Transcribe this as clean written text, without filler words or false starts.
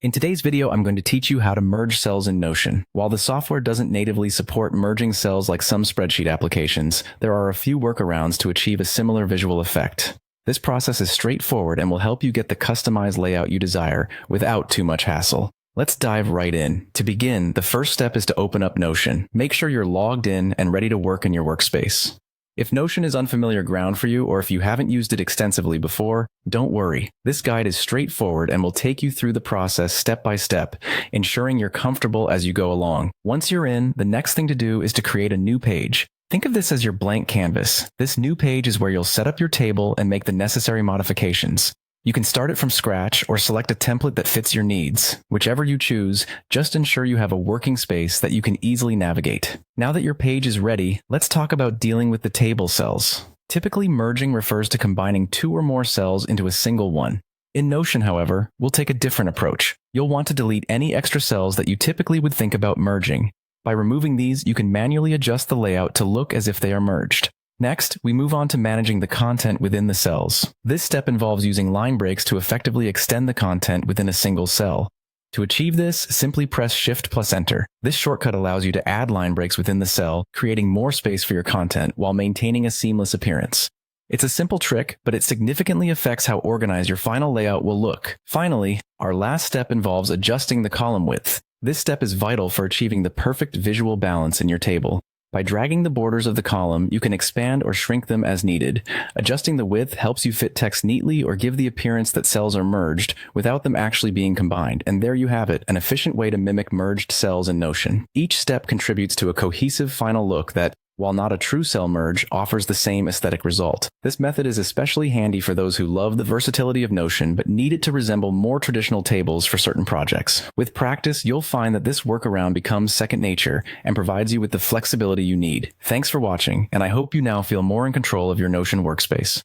In today's video, I'm going to teach you how to merge cells in Notion. While the software doesn't natively support merging cells like some spreadsheet applications, there are a few workarounds to achieve a similar visual effect. This process is straightforward and will help you get the customized layout you desire without too much hassle. Let's dive right in. To begin, the first step is to open up Notion. Make sure you're logged in and ready to work in your workspace. If Notion is unfamiliar ground for you, or if you haven't used it extensively before, don't worry. This guide is straightforward and will take you through the process step by step, ensuring you're comfortable as you go along. Once you're in, the next thing to do is to create a new page. Think of this as your blank canvas. This new page is where you'll set up your table and make the necessary modifications. You can start it from scratch or select a template that fits your needs. Whichever you choose, just ensure you have a working space that you can easily navigate. Now that your page is ready, let's talk about dealing with the table cells. Typically, merging refers to combining two or more cells into a single one. In Notion, however, we'll take a different approach. You'll want to delete any extra cells that you typically would think about merging. By removing these, you can manually adjust the layout to look as if they are merged. Next, we move on to managing the content within the cells. This step involves using line breaks to effectively extend the content within a single cell. To achieve this, simply press Shift plus Enter. This shortcut allows you to add line breaks within the cell, creating more space for your content while maintaining a seamless appearance. It's a simple trick, but it significantly affects how organized your final layout will look. Finally, our last step involves adjusting the column width. This step is vital for achieving the perfect visual balance in your table. By dragging the borders of the column, you can expand or shrink them as needed. Adjusting the width helps you fit text neatly or give the appearance that cells are merged without them actually being combined. And there you have it, an efficient way to mimic merged cells in Notion. Each step contributes to a cohesive final look that, while not a true cell merge, offers the same aesthetic result. This method is especially handy for those who love the versatility of Notion but need it to resemble more traditional tables for certain projects. With practice, you'll find that this workaround becomes second nature and provides you with the flexibility you need. Thanks for watching, and I hope you now feel more in control of your Notion workspace.